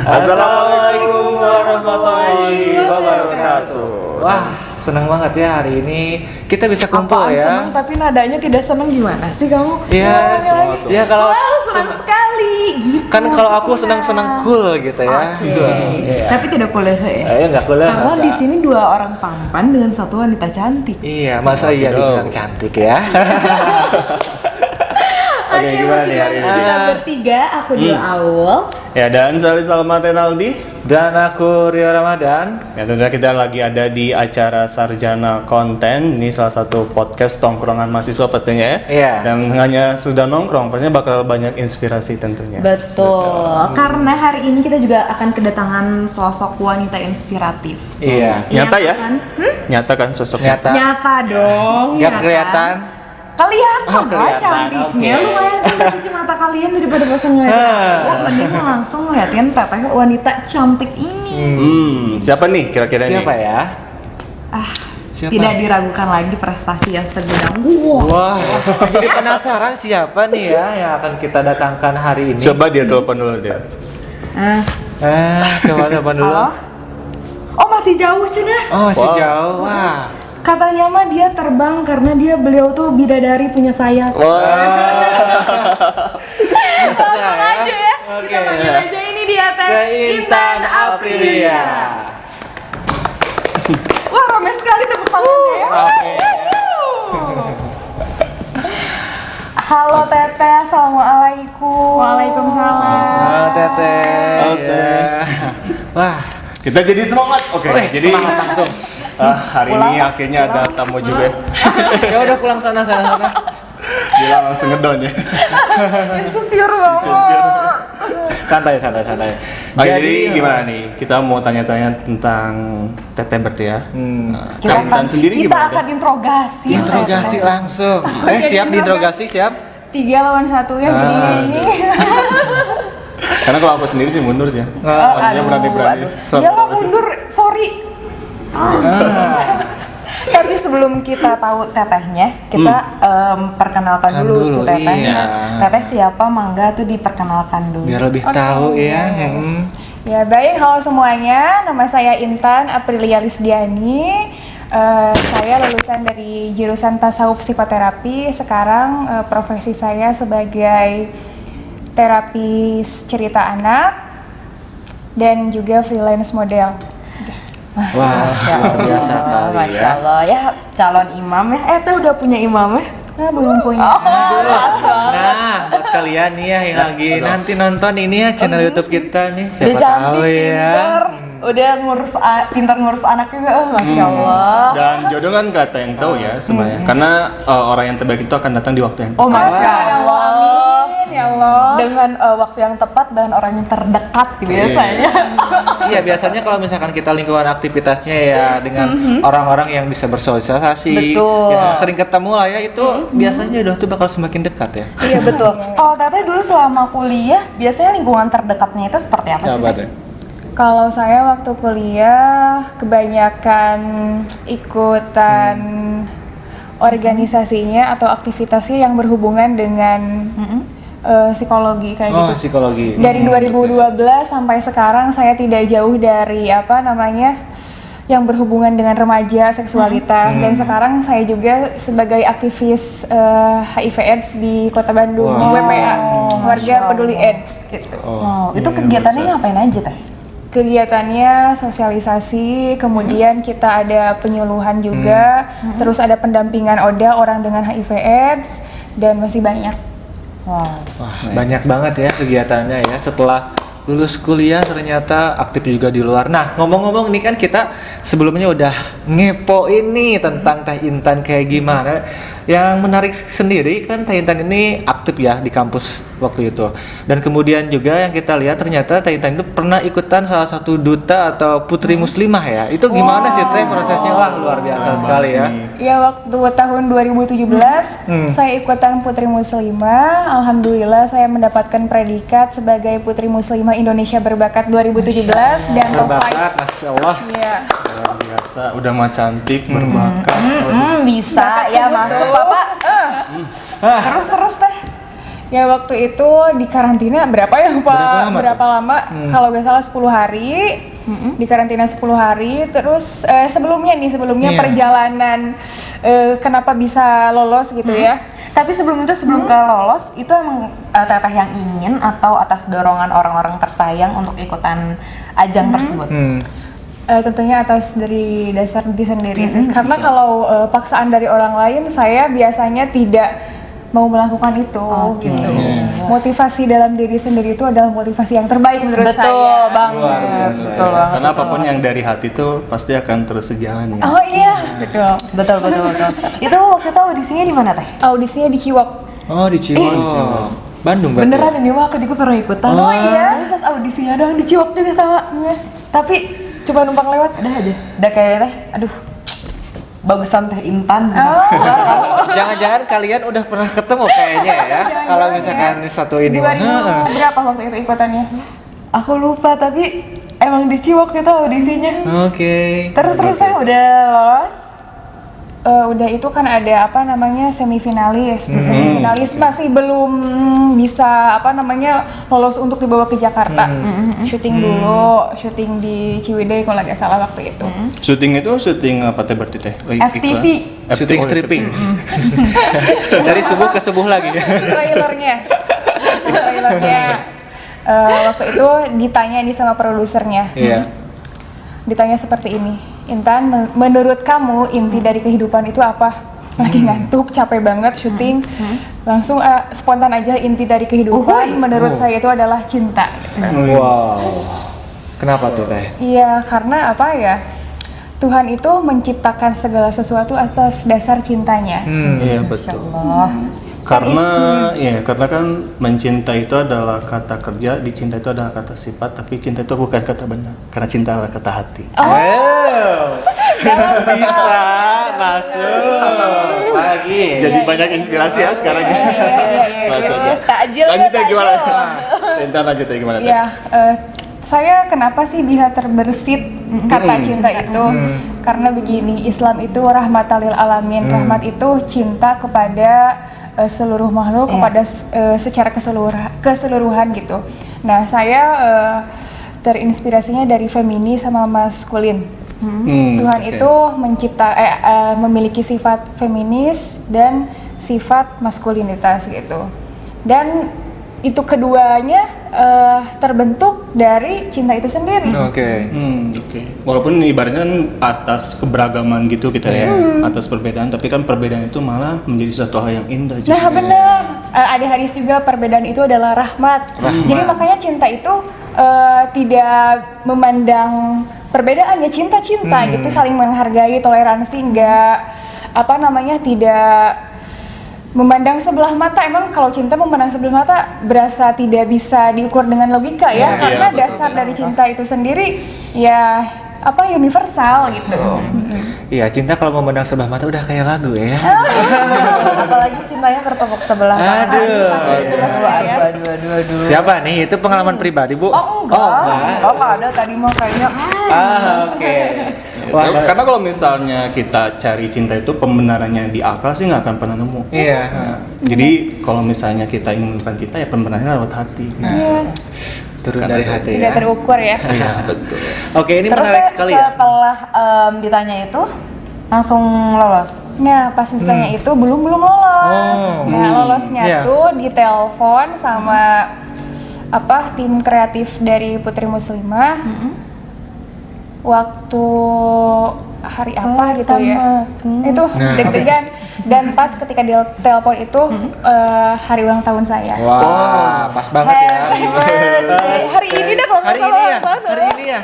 Assalamualaikum warahmatullahi wabarakatuh. Wah, senang banget ya hari ini kita bisa kumpul. Apaan ya. Senang tapi nadanya tidak senang gimana sih kamu? Iya, ya kalau senang sekali gitu. kan kalau aku senang-senang cool gitu ya. Oke. Iya. Tapi tidak boleh ya. Enggak boleh. Karena di sini 2 orang tampan dengan 1 wanita cantik. Iya, masa iya dibilang cantik ya? Oke, gimana nih hari ini? Kita bertiga, aku dulu Aul. Ya, dan saya Salman Renaldi. Dan aku Rio Ramadan. Ya, tentunya kita lagi ada di acara Sarjana Konten. Ini salah satu podcast tongkrongan mahasiswa pastinya ya. Iya. Dan hanya sudah nongkrong, pastinya bakal banyak inspirasi tentunya. Betul. Karena hari ini kita juga akan kedatangan sosok wanita inspiratif. Iya. Nyata ya? Kan? Nyata kan sosoknya? Nyata. Nyata dong. Nggak ya kelihatan. Kan? Kelihatan lah kelihatan, cantiknya. oke. Lumayan kan cuci mata kalian daripada bosan ngeliatin aku. Mending langsung ngeliatin teteh wanita cantik ini. Siapa nih kira-kira nih? Siapa ya? Siapa? Tidak diragukan lagi prestasi yang segudang. Wah, jadi penasaran siapa nih ya yang akan kita datangkan hari ini? Coba dia telepon dulu dia. Coba telepon dulu. Halo? Oh masih jauh cenah. Oh, masih Wow. jauh. Wah. Katanya mah dia terbang karena beliau tuh bidadari punya sayap. Langsung aja ya. Oke. Kita panggil aja ini dia Teh Intan Aprilia. Wah rame sekali tepuk tangannya ya. Halo Teteh, assalamualaikum. Halo Teteh. Oke. Wah, Kita jadi semangat. Oke, wih, jadi semangat langsung. hari Pulang. ini akhirnya ada tamu juga. Ya udah pulang sana. Dia langsung ngedon ya. Insecure banget. Santai. Jadi gimana nih? Kita mau tanya-tanya tentang Teteh berarti ya. Kak Intan sendiri kita gimana? akan interogasi. Interogasi langsung. Siap diinterogasi, siap? 3 lawan 1 ya jadinya ini. Karena kalau aku sendiri sih mundur sih ya. Orangnya berani-berani. Ya lo mundur, sorry. Tapi sebelum kita tahu tetehnya, kita perkenalkan Kan dulu dulu, si tetehnya. iya. Teteh siapa? Mangga tuh diperkenalkan dulu. Biar lebih tahu ya. Ya baik, halo semuanya. Nama saya Intan Aprilia Lisdiani. Saya lulusan dari jurusan Tasawuf Psikoterapi. Sekarang profesi saya sebagai terapis cerita anak dan juga freelance model. Wah, luar biasa kali Masya ya. Allah, ya calon imam ya. Teh udah punya imam ya? Belum punya. Nah, buat kalian nih ya yang lagi nanti nonton ini ya channel YouTube kita nih. Udah Siapa cantik, tahu ya. pinter, udah pintar ngurus anak juga, Masya Allah. Dan jodoh kan kata yang tahu ya sebenarnya. Karena orang yang terbaik itu akan datang di waktu yang Oh Masya Allah. Amin, ya Allah. Dengan waktu yang tepat dan orang yang terdekat biasanya. Iya, biasanya kalau misalkan kita lingkungan aktivitasnya ya dengan orang-orang yang bisa bersosialisasi, Betul. yang sering ketemu lah ya, itu biasanya udah tuh bakal semakin dekat ya. Iya betul. Kalau Teteh dulu selama kuliah, biasanya lingkungan terdekatnya itu seperti apa sih? Teh? Kalau saya waktu kuliah kebanyakan ikutan organisasinya atau aktivitasnya yang berhubungan dengan psikologi kayak Oh, gitu. psikologi. Dari 2012 sampai sekarang saya tidak jauh dari yang berhubungan dengan remaja, seksualitas, dan sekarang saya juga sebagai aktivis HIV/AIDS di Kota Bandung, Wow. WPA, Warga Masya Peduli Allah. AIDS gitu. Oh, itu kegiatannya ngapain aja Teh? Kegiatannya sosialisasi, kemudian kita ada penyuluhan juga, terus ada pendampingan ODA orang dengan HIV/AIDS, dan masih banyak. Wow. Wah, banyak banget ya kegiatannya ya. Setelah lulus kuliah ternyata aktif juga di luar. Nah, ngomong-ngomong nih kan kita sebelumnya udah ngepoin nih tentang Teh Intan kayak gimana. Yang menarik sendiri kan Teh Intan ini aktif ya di kampus waktu itu. Dan kemudian juga yang kita lihat ternyata Teh Intan itu pernah ikutan salah satu duta atau putri muslimah ya. Itu gimana sih Teh prosesnya? Wah, luar biasa sekali ya. Ya waktu tahun 2017 saya ikutan Putri Muslimah. Alhamdulillah saya mendapatkan predikat sebagai Putri Muslimah Indonesia Berbakat 2017 dan top 5. Berbakat, Masya Allah. Iya. Luar biasa, udah mah cantik, berbakat. Bisa ya masuk Bapak. Terus Teh. Ya waktu itu di karantina berapa ya lupa Berapa lama tuh? Kalau nggak salah 10 hari. Di karantina 10 hari. Terus sebelumnya Iya. perjalanan kenapa bisa lolos gitu ya. Tapi sebelum ke lolos, itu emang teteh yang ingin atau atas dorongan orang-orang tersayang untuk ikutan ajang tersebut? Tentunya atas dari dasar diri sendiri sih. Karena kalau paksaan dari orang lain, saya biasanya tidak mau melakukan itu gitu. Motivasi dalam diri sendiri itu adalah motivasi yang terbaik menurut saya. Betul banget. Betul banget. Karena apapun yang dari hati itu pasti akan terus sejalan ya. Oh iya, betul. Betul. Itu waktu itu audisinya di mana teh? Audisinya di Ciwok. Oh, di Ciwok. Bandung berarti. Beneran ini mah aku juga pernah ikutan. Oh iya? Tapi pas audisinya doang di Ciwok juga sama. Tapi Coba numpang lewat. udah aja. Udah kayak teh, aduh. Bagusan teh Intan sih. Jangan-jangan kalian udah pernah ketemu kayaknya ya. Kalau misalkan satu ini. 2000 berapa waktu itu ikutannya? Aku lupa tapi emang di Ciwok itu audisinya. Oke. Terus teh udah lolos. Udah itu kan ada semifinalis. Semifinalis masih belum bisa lolos untuk dibawa ke Jakarta. Syuting dulu, syuting di Ciwidey kalau nggak salah waktu itu. Syuting itu syuting apa teh berarti teh? FTV. Shooting stripping. Dari subuh ke subuh lagi. Trailernya. Waktu itu ditanya nih sama produsernya. Iya. Ditanya seperti ini, Intan, menurut kamu inti dari kehidupan itu apa? Lagi ngantuk, capek banget syuting, langsung spontan aja inti dari kehidupan. Menurut saya itu adalah cinta. Wow. Kenapa tuh teh? Iya, karena apa ya? Tuhan itu menciptakan segala sesuatu atas dasar cintanya. Iya betul. Allah. Karena kan mencinta itu adalah kata kerja, dicinta itu adalah kata sifat, tapi cinta itu bukan kata benda. Karena cinta adalah kata hati. Bisa masuk lagi. Jadi banyak inspirasi ya sekarang ya. Takjil. Lanjut ya gimana? Intan lanjut ya gimana? Ya, saya kenapa sih bisa terbersit kata cinta itu? Karena begini, Islam itu rahmatan lil alamin. Rahmat itu cinta kepada seluruh makhluk, kepada secara keseluruhan gitu. Nah, saya terinspirasinya dari feminis sama maskulin. Tuhan itu memiliki sifat feminis dan sifat maskulinitas gitu. Dan itu keduanya terbentuk dari cinta itu sendiri. Oke. Walaupun ibaratnya kan atas keberagaman gitu kita ya, atas perbedaan, tapi kan perbedaan itu malah menjadi suatu hal yang indah juga. Nah benar, ada hadis juga perbedaan itu adalah rahmat. Jadi makanya cinta itu tidak memandang perbedaan ya, cinta gitu, saling menghargai, toleransi, tidak memandang sebelah mata. Emang kalau cinta memandang sebelah mata berasa tidak bisa diukur dengan logika ya, karena betul, dasar dari cinta itu sendiri ya universal gitu. Iya, cinta kalau memandang sebelah mata udah kayak lagu ya. Apalagi cintanya bertepuk sebelah tangan. Aduh. Siapa nih? Itu pengalaman pribadi, Bu? Oh enggak. Oh enggak ada, tadi mah kayaknya. Oke. Karena kalau misalnya kita cari cinta itu pembenarannya di akal sih nggak akan pernah nemu. Iya. Nah, jadi kalau misalnya kita ingin menemukan cinta ya pembenarannya lewat hati. Turun dari hati Tidak ya. terukur ya. Iya betul. Oke, ini Terus menarik sekali ya. setelah ditanya itu langsung lolos. Nah, pas ditanya itu belum lolos. Nah, lolosnya Iya. tuh ditelepon sama tim kreatif dari Putri Muslimah. Waktu hari apa gitu ya. Itu deg-degan. Dan pas ketika dia telepon itu hari ulang tahun saya. Wah, pas banget ya. Happy birthday. Hari ini dah kalau nggak Hari salah ini ya. ulang tahun. Hari ini ya.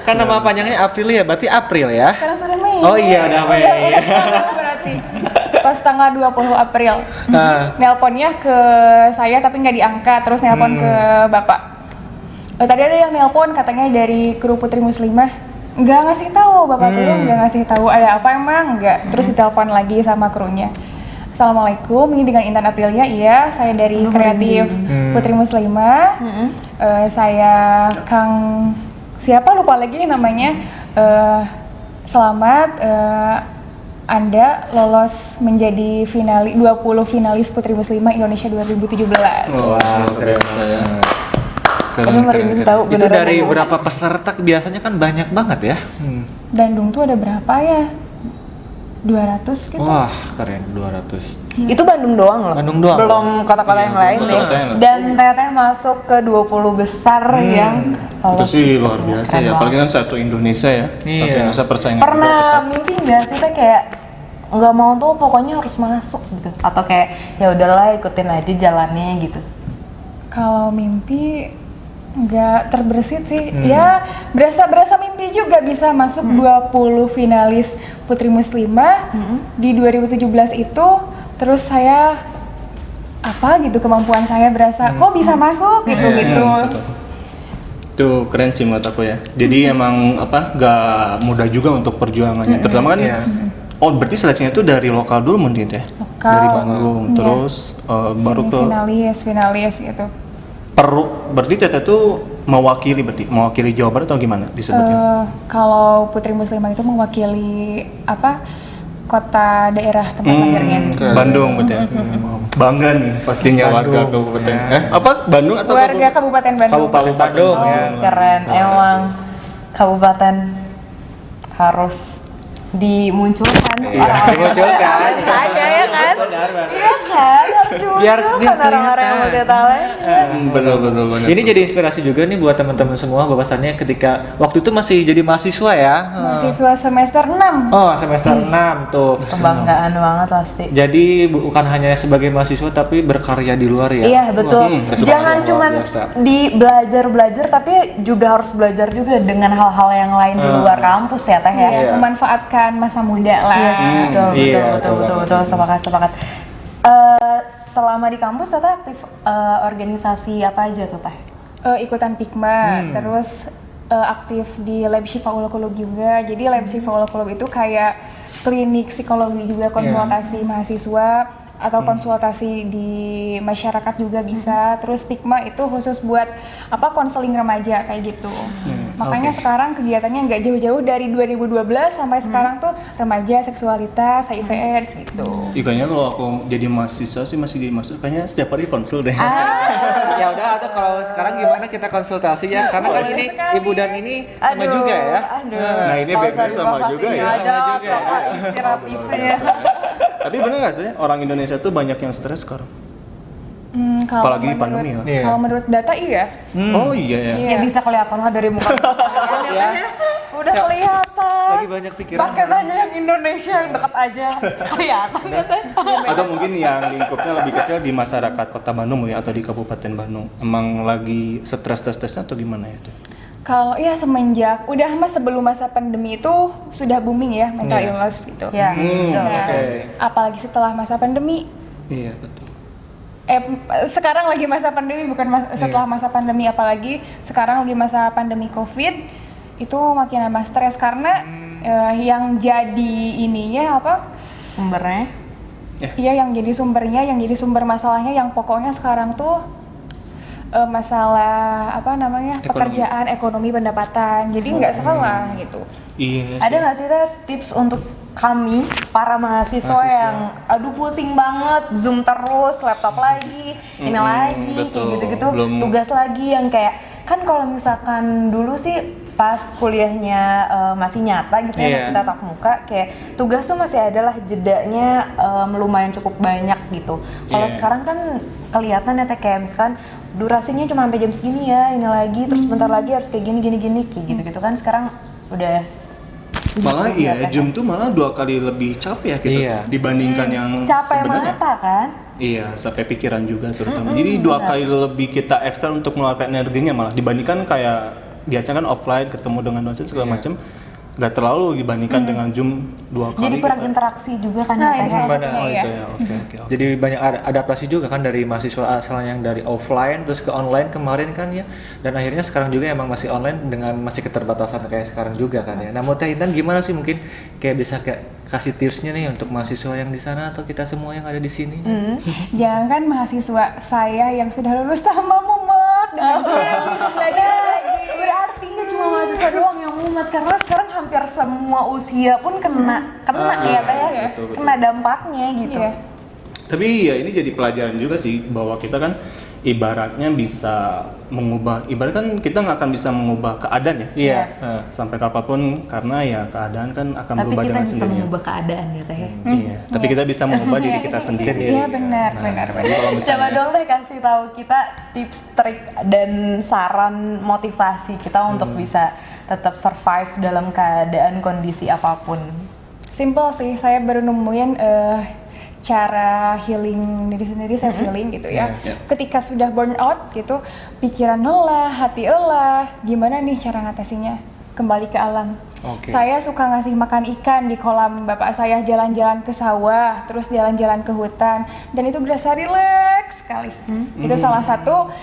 Kan nama panjangnya April ya, berarti April ya. Karena sudah Mei. Oh iya, udah Mei. Berarti pas tanggal 20 April. Nelponnya ke saya tapi nggak diangkat, terus nelpon ke Bapak. Tadi ada yang nelpon katanya dari kru Putri Muslimah. Nggak ngasih tahu, Bapak tuh nggak ngasih tahu ada apa emang nggak. Terus ditelepon lagi sama krunya. Assalamualaikum, ini dengan Intan Aprilia. Iya, saya dari kreatif Putri Muslimah. Saya Kang siapa lupa lagi nih namanya. Selamat Anda lolos menjadi 20 finalis Putri Muslimah Indonesia 2017. Wah, keren saya. Aduh, merinding tahu Itu beneran. dari berapa peserta? Biasanya kan banyak banget ya. Bandung tuh ada berapa ya? 200 gitu. Wah, keren 200. Itu Bandung doang loh. Bandung doang. Belum kota-kota yang lain nih. kota-kota yang lain. Dan Teteh masuk ke 20 besar yang Itu lolos. sih luar biasa Keren ya, banget. apalagi kan satu Indonesia ya. Iya. Satu Indonesia persaingan juga Pernah ketat. mimpi nggak sih Teh kayak nggak mau tuh pokoknya harus masuk gitu, atau kayak ya udahlah ikutin aja jalannya gitu? Kalau mimpi nggak terbersit sih. Ya berasa mimpi juga bisa masuk 20 finalis Putri Muslimah di 2017 itu. Terus saya apa gitu, kemampuan saya berasa kok bisa masuk gitu. Betul. Itu keren sih menurut aku ya. Jadi emang gak mudah juga untuk perjuangannya. Terutama kan oh berarti seleksinya itu dari lokal dulu mungkin ya? Lokal. Dari Bandung, Iya. terus baru ke finalis gitu. berarti Teteh tuh mewakili Jawa Barat atau gimana disebutnya? Kalau Putri Muslimah itu mewakili kota daerah tempat lahirnya. Bandung berarti ya? Bangga nih pastinya warga kabupaten. Bandung atau Warga Kabupaten Bandung. Kabupaten Bandung Oh, ya. keren. Emang kabupaten harus dimunculkan. Dimunculkan. Tanya ya kan? Benar. Iya kan? Harus Biar dimunculkan orang-orang yang multitalenta. Benar. Ini jadi inspirasi juga nih buat teman-teman semua, bahwasannya ketika waktu itu masih jadi mahasiswa ya. Mahasiswa semester 6. Oh, semester 6 tuh. Kebanggaan banget pasti. Jadi bukan hanya sebagai mahasiswa tapi berkarya di luar ya. Iya betul. responsif Jangan luar cuman biasa. di belajar tapi juga harus belajar juga dengan hal-hal yang lain di luar kampus ya Teh ya. Iya. Memanfaatkan masa muda lah. Yes, betul, Iya, betul, sepakat. Selama di kampus Teteh aktif organisasi apa aja tuh Teh? Ikutan Pikma, terus aktif di Lab Syifaul Qulub juga. Jadi Lab Syifaul Qulub itu kayak klinik psikologi juga, konsultasi mahasiswa atau konsultasi di masyarakat juga bisa. Terus Pikma itu khusus buat konseling remaja kayak gitu. Makanya sekarang kegiatannya nggak jauh-jauh dari 2012 sampai sekarang tuh remaja, seksualitas, HIV/AIDS gitu. Kayaknya kalau aku jadi mahasiswa sih masih kayaknya setiap hari konsul deh. Ya udah, atau kalau sekarang gimana kita konsultasi ya, karena kan ini sekali. Ibu dan ini sama juga ya. Nah, ini beda sama juga ya. Sama juga ya. Inspiratifnya. Tapi bener nggak sih orang Indonesia tuh banyak yang stres sekarang? Kalau Apalagi di menurut- pandemi ya. Iya. Kalau menurut data iya. Oh iya ya. Ya bisa kelihatan lah dari muka. Ya. Udah kelihatan. Lagi banyak pikiran. Pakai tanya yang Indonesia yang deket aja. Kelihatan ya Teh. Atau mungkin yang lingkupnya lebih kecil di masyarakat Kota Bandung ya atau di Kabupaten Bandung. Emang lagi stres-stresnya atau gimana ya tuh? Kalau semenjak sebelum masa pandemi itu sudah booming ya mental illness gitu. Ya, betul. Nah, Oke. apalagi setelah masa pandemi, Iya betul. sekarang lagi masa pandemi bukan setelah masa pandemi, apalagi sekarang lagi masa pandemi COVID itu makin nambah stres karena yang jadi ininya Sumbernya. Iya, yang jadi sumbernya, yang jadi sumber masalahnya, yang pokoknya sekarang tuh masalah pekerjaan, ekonomi, pendapatan. Jadi nggak salah gitu. Iya. Ada nggak sih Teh tips untuk kami para mahasiswa yang aduh pusing banget, Zoom terus, laptop lagi, ini lagi, kayak betul. gitu-gitu, Belum- tugas lagi yang kayak kan kalau misalkan dulu sih pas kuliahnya masih nyata gitu ya, Iya. masih tatap muka, kayak tugas tuh masih adalah jedanya lumayan cukup banyak gitu. Kalau Iya. sekarang kan kelihatan ya Teh, kayak misalkan durasinya cuma sampai jam segini ya, ini lagi, terus bentar lagi harus kayak gini kayak gitu-gitu kan sekarang udah Malah iya, kelihatan. Zoom tuh malah 2 kali lebih capek ya gitu Iya. dibandingkan yang Capek sebenarnya. mata kan? Iya, sampai pikiran juga terutama. Jadi 2 kali lebih kita ekstra untuk mengeluarkan energinya malah dibandingkan kayak biasa kan offline ketemu dengan dosen segala macam. Gak terlalu dibandingkan dengan Zoom 2 kali. Jadi kurang kita- interaksi juga kan Nah, ya, itu Teh? salah Benar. satunya Oh ya. itu ya, oke. Jadi banyak adaptasi juga kan dari mahasiswa asalnya yang dari offline terus ke online kemarin kan ya, dan akhirnya sekarang juga emang masih online dengan masih keterbatasan kayak sekarang juga kan ya. Nah, mau Teh Intan gimana sih mungkin kayak bisa kayak kasih tipsnya nih untuk mahasiswa yang di sana atau kita semua yang ada di sini? Jangan kan mahasiswa saya yang sudah lulus sama mumet dengan sudah bisa belajar lagi. Berarti nggak cuma mahasiswa doang yang mumet karena sekarang hampir semua usia pun kena ya Teh ya. betul. Kena dampaknya gitu. Iya. Tapi ya ini jadi pelajaran juga sih bahwa kita kan ibaratnya bisa mengubah, ibarat kan kita nggak akan bisa mengubah keadaan ya. Iya. Yes. Sampai kapanpun karena ya keadaan kan akan Tapi berubah kita dengan bisa sendirinya. mengubah keadaan ya Teh. Iya, tapi kita bisa mengubah diri kita sendiri. Iya benar, benar. Jadi kalau Coba misalnya dong Teh kasih tahu kita tips, trik dan saran motivasi kita untuk bisa tetap survive dalam keadaan kondisi apapun. Simple sih, saya baru nemuin cara healing diri sendiri, self healing gitu ya. Ketika sudah burn out gitu, pikiran lelah, hati lelah, gimana nih cara ngatasinya? Kembali ke alam. Oke. Saya suka ngasih makan ikan di kolam bapak saya, jalan-jalan ke sawah, terus jalan-jalan ke hutan, dan itu berasa rileks sekali. Itu salah satu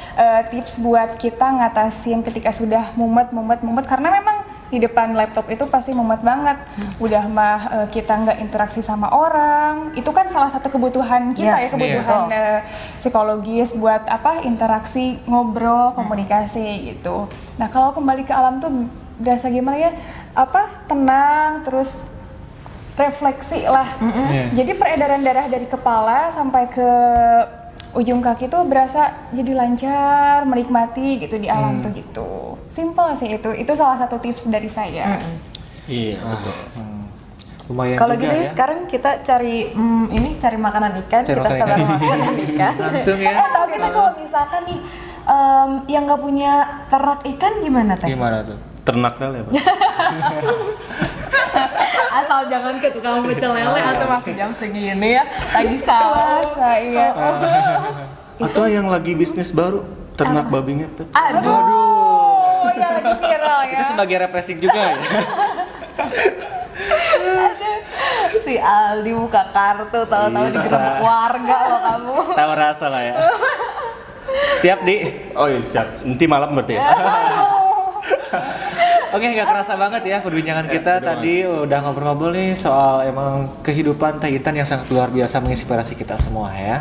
tips buat kita ngatasin ketika sudah mumet, karena memang di depan laptop itu pasti mumet banget. Udah mah kita nggak interaksi sama orang, itu kan salah satu kebutuhan kita Iya, ya, kebutuhan psikologis buat apa, interaksi, ngobrol, komunikasi gitu. Nah kalau kembali ke alam tuh berasa gimana ya, apa, tenang, terus refleksi lah. Jadi peredaran darah dari kepala sampai ke ujung kaki tuh berasa jadi lancar, menikmati gitu di alam tuh gitu. Simple sih itu salah satu tips dari saya. iya betul. Lumayan Kalau juga gitu ya ya. sekarang kita cari cari makanan ikan, Cari kita makanan sabar ikan. makanan ikan. Langsung ya. Tapi Teh kalau misalkan nih yang nggak punya ternak ikan gimana Teh? Gimana tuh? Ternak kali ya, Pak. Asal jangan ke tukang pecel lele atau masih jam segini ya lagi sahur. Puasa, iya. Atau yang lagi bisnis baru, ternak babi ngepet. Aduh. Oh ya lagi viral ya. Itu sebagai refreshing juga ya. Si Aldi buka kartu tahu-tahu Bisa. digerebek warga loh kamu. Tahu rasa lah ya. Siap, Di? Oh iya siap, nanti malam berarti ya? Oke, nggak kerasa banget ya perbincangan kita tadi udah ngobrol-ngobrol nih soal emang kehidupan Teh Intan yang sangat luar biasa menginspirasi kita semua ya.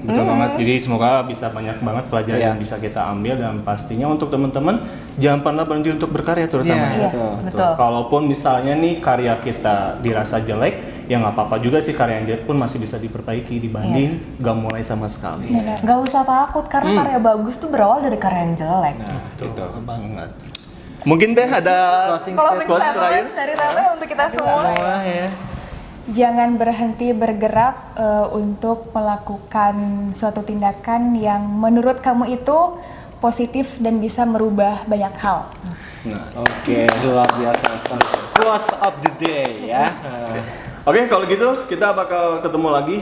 Betul banget. Jadi semoga bisa banyak banget pelajaran Iya. yang bisa kita ambil, dan pastinya untuk teman-teman jangan pernah berhenti untuk berkarya terutama. Iya, Iya, betul. betul. Kalaupun misalnya nih karya kita dirasa jelek, ya nggak apa-apa juga sih, karya yang jelek pun masih bisa diperbaiki dibanding nggak mulai sama sekali. Gak usah takut karena karya bagus tuh berawal dari karya yang jelek. Betul banget. Mungkin Teh ada Closing Closing quotes terakhir? statement dari Tete untuk kita semua. Semua ya. Jangan berhenti bergerak untuk melakukan suatu tindakan yang menurut kamu itu positif dan bisa merubah banyak hal. Oke, luar biasa sekali. Quotes of the day ya. Oke, kalau gitu kita bakal ketemu lagi.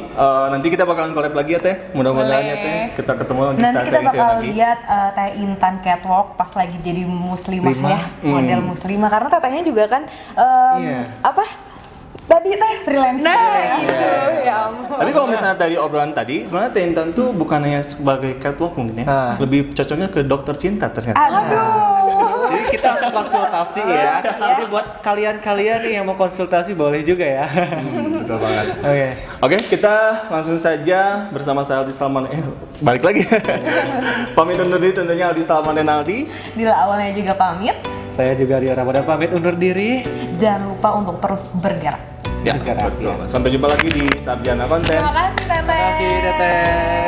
Nanti kita bakalan collab lagi ya Teh. Mudah-mudahan ya Teh. Kita ketemu, Nanti kita sharing-sharing bakal lagi. lihat Teh Intan catwalk pas lagi jadi muslimah ya, model muslimah. Karena tetehnya juga kan Iya. apa? Tadi Teh Freelance. Nah, itu ya ampun. Tapi kalau misalnya dari obrolan tadi, sebenarnya Teh Intan tuh bukan hanya sebagai catwalk mungkin ya. Lebih cocoknya ke dokter cinta ternyata. Jadi kita langsung konsultasi ya. Jadi buat kalian-kalian nih yang mau konsultasi boleh juga ya. Betul banget. Oke. Oke, kita langsung saja bersama saya Aldi Salman. Balik lagi. Pamit undur diri tentunya Aldi Salman dan Aldi. Dila awalnya juga pamit. Saya juga Rio Ramadan pamit undur diri. Jangan lupa untuk terus bergerak. Ya, Bergerak, betul. ya. Sampai jumpa lagi di Sarjana Konten. Terima kasih Teteh. Terima kasih, Teteh.